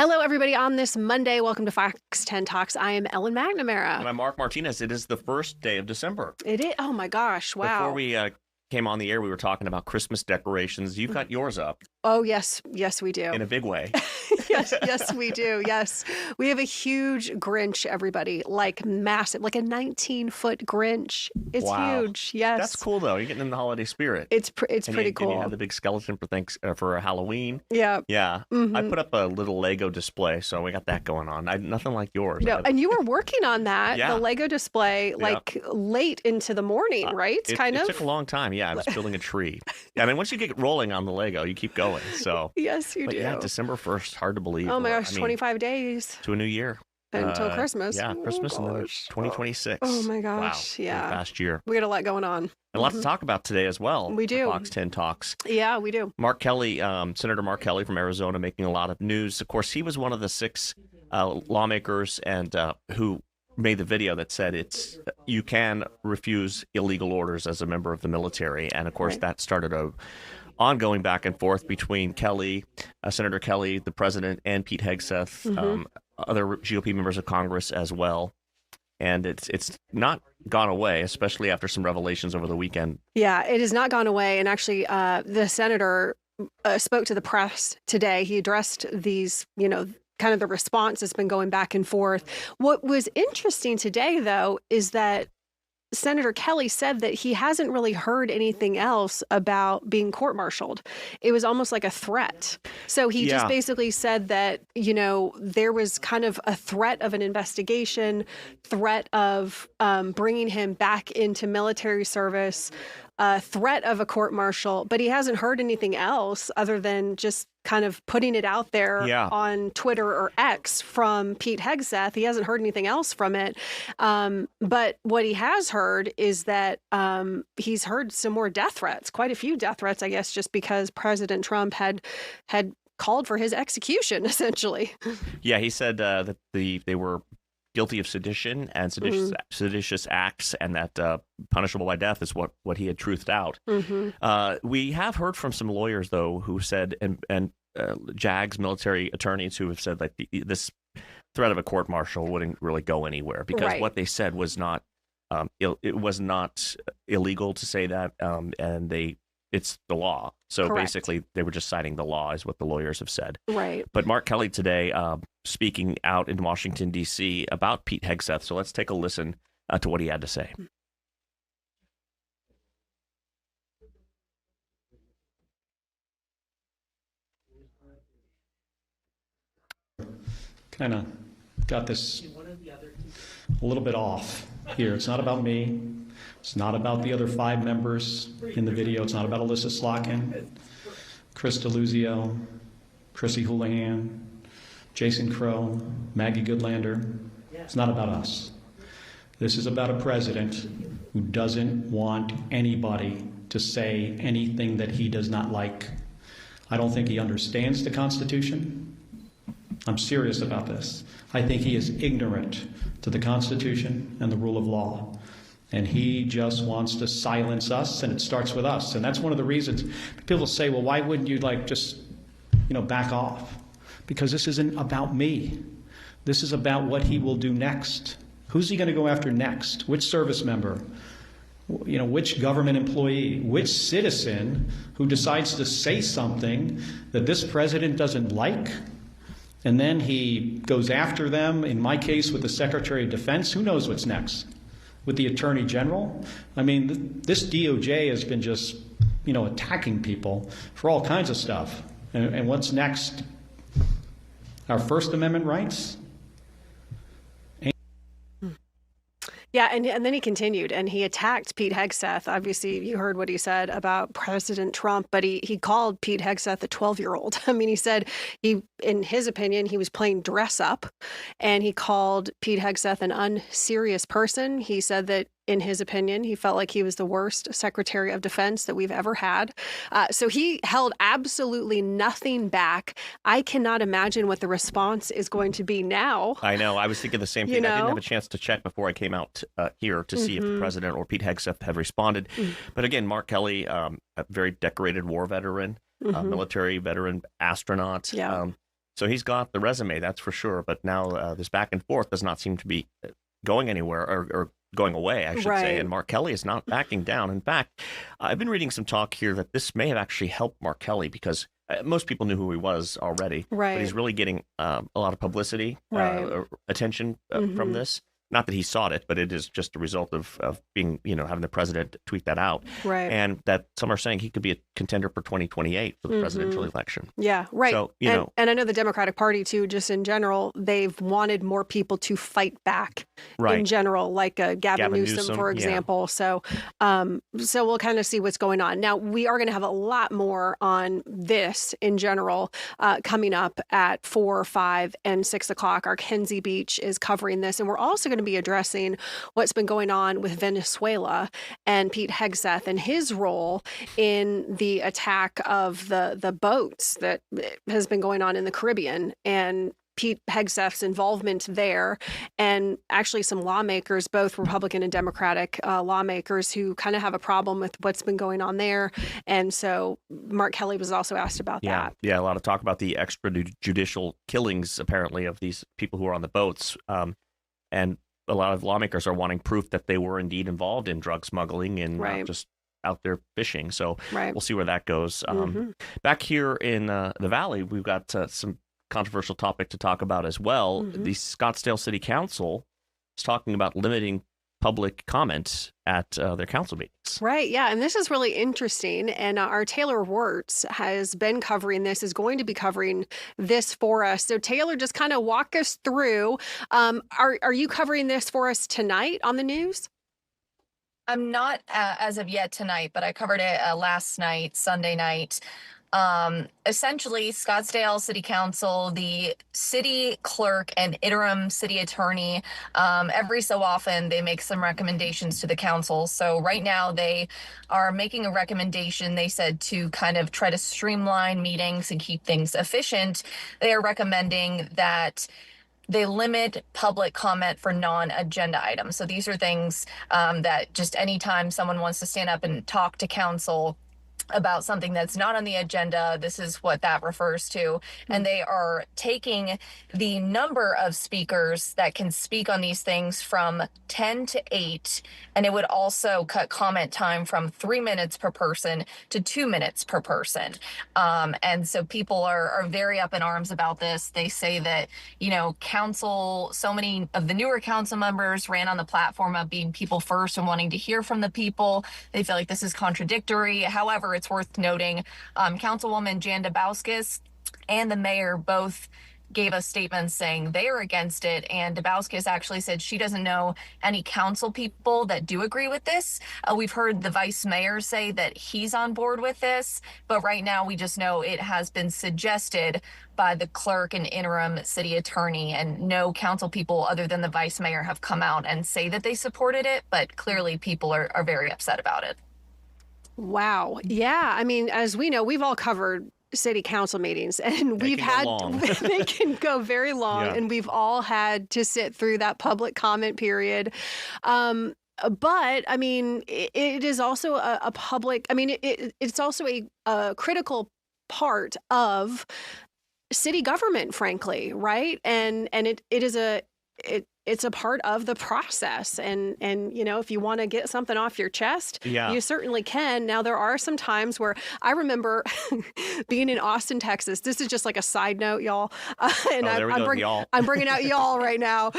Hello, everybody, on this Monday. Welcome to Fox 10 Talks. I am Ellen McNamara. And I'm Marc Martinez. It is the first day of December. It is. Oh, my gosh. Wow. Before we came on the air, we were talking about Christmas decorations. You've got yours up. Oh, yes. Yes, we do. In a big way. Yes, we do. Yes. We have a huge Grinch, everybody, like massive, like a 19-foot Grinch. It's huge. Yes. That's cool, though. You're getting in the holiday spirit. It's pretty cool. And you have the big skeleton for Halloween. Yeah. Yeah. I put up a little Lego display, so we got that going on. Nothing like yours. No, and you were working on that, Yeah. the Lego display, like late into the morning, right? It took a long time. Yeah, I was building a tree. I mean, once you get rolling on the Lego, you keep going. So Yes, you do. Yeah, December 1st, hard to believe. Oh my gosh, 25 days. To a new year. Until Christmas. Yeah, Christmas and then 2026. Oh my gosh, wow. yeah. Last year. We got a lot going on. And a lot to talk about today as well. We do. Fox 10 Talks. Yeah, we do. Mark Kelly, Senator Mark Kelly from Arizona, making a lot of news. Of course, he was one of the 6 lawmakers and who made the video that said you can refuse illegal orders as a member of the military. And of course, that started a ongoing back and forth between Kelly, Senator Kelly, the president, and Pete Hegseth, other GOP members of Congress as well. And it's not gone away, especially after some revelations over the weekend. Yeah, it has not gone away. And actually, the senator spoke to the press today. He addressed these, kind of the response that's been going back and forth. What was interesting today, though, is that Senator Kelly said that he hasn't really heard anything else about being court-martialed. It was almost like a threat. So he just basically said that, there was kind of a threat of an investigation, threat of bringing him back into military service, threat of a court-martial, but he hasn't heard anything else other than just kind of putting it out there on Twitter or X from Pete Hegseth. He hasn't heard anything else from it. But what he has heard is that he's heard some more death threats, quite a few death threats, I guess, just because President Trump had called for his execution, essentially. Yeah, he said that they were guilty of sedition and seditious acts, and that punishable by death is what he had truthed out. We have heard from some lawyers, though, who said, and JAG's military attorneys who have said that this threat of a court-martial wouldn't really go anywhere because what they said was not it was not illegal to say that, and it's the law. So basically, they were just citing the law, is what the lawyers have said. Right. But Mark Kelly today speaking out in Washington, D.C. about Pete Hegseth. So let's take a listen to what he had to say. Kind of got this a little bit off here. It's not about me. It's not about the other 5 members in the video. It's not about Alyssa Slotkin, Chris DeLuzio, Chrissy Houlihan, Jason Crow, Maggie Goodlander. It's not about us. This is about a president who doesn't want anybody to say anything that he does not like. I don't think he understands the Constitution. I'm serious about this. I think he is ignorant to the Constitution and the rule of law. And he just wants to silence us, and it starts with us. And that's one of the reasons people say, well, why wouldn't you just back off? Because this isn't about me. This is about what he will do next. Who's he going to go after next? Which service member? Which government employee? Which citizen who decides to say something that this president doesn't like? And then he goes after them, in my case with the Secretary of Defense. Who knows what's next? With the Attorney General? I mean, this DOJ has been just, attacking people for all kinds of stuff. And what's next? Our First Amendment rights? Yeah, and then he continued, and he attacked Pete Hegseth. Obviously, you heard what he said about President Trump, but he called Pete Hegseth a 12-year-old. I mean, he said in his opinion, he was playing dress up, and he called Pete Hegseth an unserious person. He said that in his opinion, he felt like he was the worst Secretary of Defense that we've ever had. So he held absolutely nothing back. I cannot imagine what the response is going to be now. I know. I was thinking the same thing. I didn't have a chance to check before I came out here to see if the president or Pete Hegseth have responded. But again, Mark Kelly, a very decorated war veteran, military veteran, astronaut. So he's got the resume, that's for sure. But now this back and forth does not seem to be going anywhere or going away, I should say. And Mark Kelly is not backing down. In fact, I've been reading some talk here that this may have actually helped Mark Kelly because most people knew who he was already. But he's really getting a lot of publicity, attention from this. Not that he sought it, but it is just a result of being, having the president tweet that out. And that some are saying he could be a contender for 2028 for the presidential election. Yeah, right. So, and I know the Democratic Party, too, just in general, they've wanted more people to fight back in general, like Gavin Newsom, for example. So we'll kind of see what's going on. Now, we are going to have a lot more on this in general coming up at 4, 5, and 6 o'clock. Our Kenzie Beach is covering this, and we're also going to be addressing what's been going on with Venezuela and Pete Hegseth and his role in the attack of the boats that has been going on in the Caribbean, and Pete Hegseth's involvement there, and actually some lawmakers, both Republican and Democratic lawmakers, who kind of have a problem with what's been going on there. And so Mark Kelly was also asked about that. Yeah, a lot of talk about the extrajudicial killings, apparently, of these people who are on the boats. And a lot of lawmakers are wanting proof that they were indeed involved in drug smuggling and not just out there fishing. So we'll see where that goes. Back here in the Valley, we've got some controversial topic to talk about as well. The Scottsdale City Council is talking about limiting public comment at their council meetings. Right, yeah, and this is really interesting, and our Taylor Wirtz has been covering this, is going to be covering this for us. So Taylor, just kind of walk us through, are you covering this for us tonight on the news? I'm not as of yet tonight, but I covered it last night, Sunday night. Essentially, Scottsdale City Council, the city clerk and interim city attorney, every so often they make some recommendations to the council. So right now they are making a recommendation, they said, to kind of try to streamline meetings and keep things efficient. They are recommending that they limit public comment for non-agenda items. So these are things that just anytime someone wants to stand up and talk to council about something that's not on the agenda, this is what that refers to. And they are taking the number of speakers that can speak on these things from 10 to 8, and it would also cut comment time from 3 minutes per person to 2 minutes per person. And so people are very up in arms about this. They say that, council, so many of the newer council members ran on the platform of being people first and wanting to hear from the people. They feel like this is contradictory. However, it's worth noting, Councilwoman Jan Dabowskis and the mayor both gave us statements saying they are against it, and Dabowskis actually said she doesn't know any council people that do agree with this. We've heard the vice mayor say that he's on board with this, but right now we just know it has been suggested by the clerk and interim city attorney, and no council people other than the vice mayor have come out and say that they supported it, but clearly people are very upset about it. Wow. Yeah. I mean, as we know, we've all covered city council meetings, and they can go very long, and we've all had to sit through that public comment period. But I mean, it is also a public, I mean, it's also a critical part of city government, frankly, right? And it is it's a part of the process. And if you want to get something off your chest, you certainly can. Now, there are some times where I remember being in Austin, Texas. This is just like a side note, y'all. And I'm bringing out y'all right now.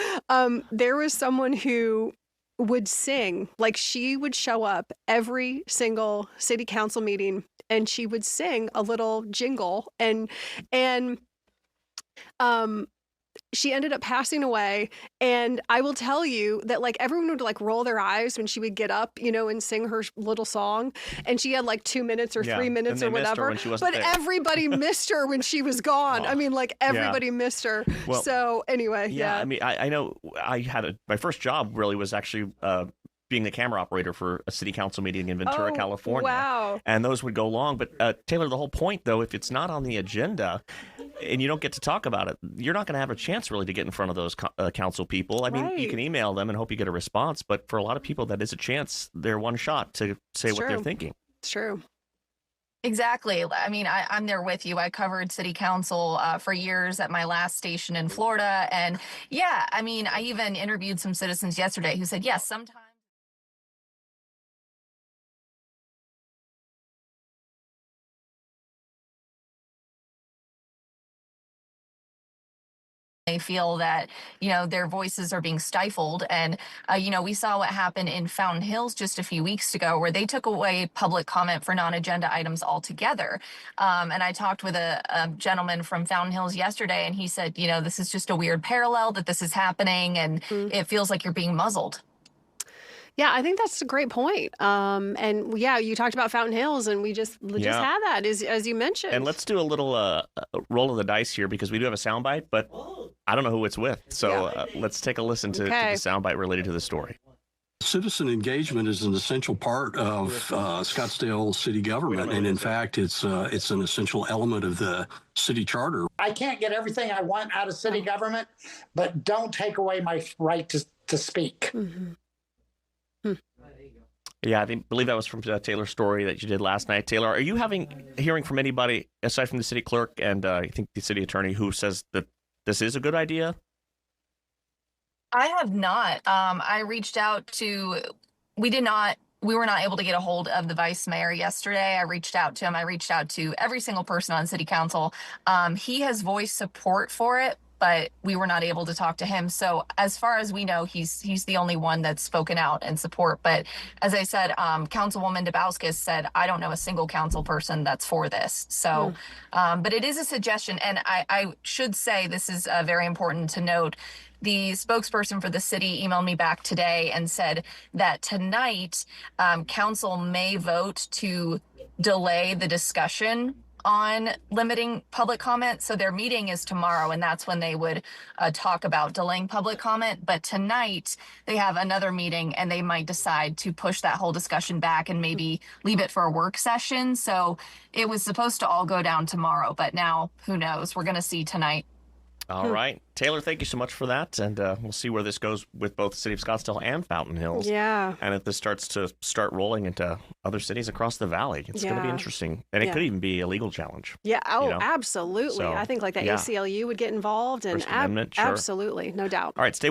There was someone who would sing, like she would show up every single city council meeting and she would sing a little jingle, and she ended up passing away. And I will tell you that like everyone would like roll their eyes when she would get up, and sing her little song. And she had like 2 minutes or 3 minutes or whatever. But everybody missed her when she was gone. I mean, like everybody missed her. Well, so anyway, yeah. I mean, I know I had my first job really was actually being the camera operator for a city council meeting in Ventura, California. Wow. And those would go long. But Taylor, the whole point, though, if it's not on the agenda and you don't get to talk about it, you're not going to have a chance really to get in front of those council people. I mean, you can email them and hope you get a response. But for a lot of people, that is a chance. They're one shot to say what they're thinking. It's true. Exactly. I mean, I'm there with you. I covered city council for years at my last station in Florida. And yeah, I mean, I even interviewed some citizens yesterday who said, yes, sometimes they feel that, their voices are being stifled. And we saw what happened in Fountain Hills just a few weeks ago, where they took away public comment for non-agenda items altogether. And I talked with a gentleman from Fountain Hills yesterday, and he said, this is just a weird parallel that this is happening, and it feels like you're being muzzled. Yeah, I think that's a great point. And yeah, you talked about Fountain Hills, and we just Yeah. had that as you mentioned. And let's do a little roll of the dice here, because we do have a soundbite, but I don't know who it's with. So let's take a listen to the soundbite related to the story. Citizen engagement is an essential part of Scottsdale city government, and in fact, it's an essential element of the city charter. I can't get everything I want out of city government, but don't take away my right to speak. Mm-hmm. Yeah, I believe that was from Taylor's story that you did last night. Taylor, are you hearing from anybody aside from the city clerk and I think the city attorney who says that this is a good idea? I have not. I reached out to, we were not able to get a hold of the vice mayor yesterday. I reached out to him. I reached out to every single person on city council. He has voiced support for it, but we were not able to talk to him. So as far as we know, he's the only one that's spoken out in support. But as I said, Councilwoman Dabauskas said, I don't know a single council person that's for this. So, but it is a suggestion. And I should say, this is very important to note. The spokesperson for the city emailed me back today and said that tonight, council may vote to delay the discussion on limiting public comment. So their meeting is tomorrow, and that's when they would talk about delaying public comment. But tonight they have another meeting, and they might decide to push that whole discussion back and maybe leave it for a work session. So it was supposed to all go down tomorrow, but now who knows? We're going to see tonight. All right. Taylor, thank you so much for that. And we'll see where this goes with both the city of Scottsdale and Fountain Hills. Yeah. And if this starts rolling into other cities across the valley, it's going to be interesting. And it could even be a legal challenge. Yeah. Oh, absolutely. So, I think like the ACLU would get involved. And First Amendment, sure. Absolutely. No doubt. All right. Stay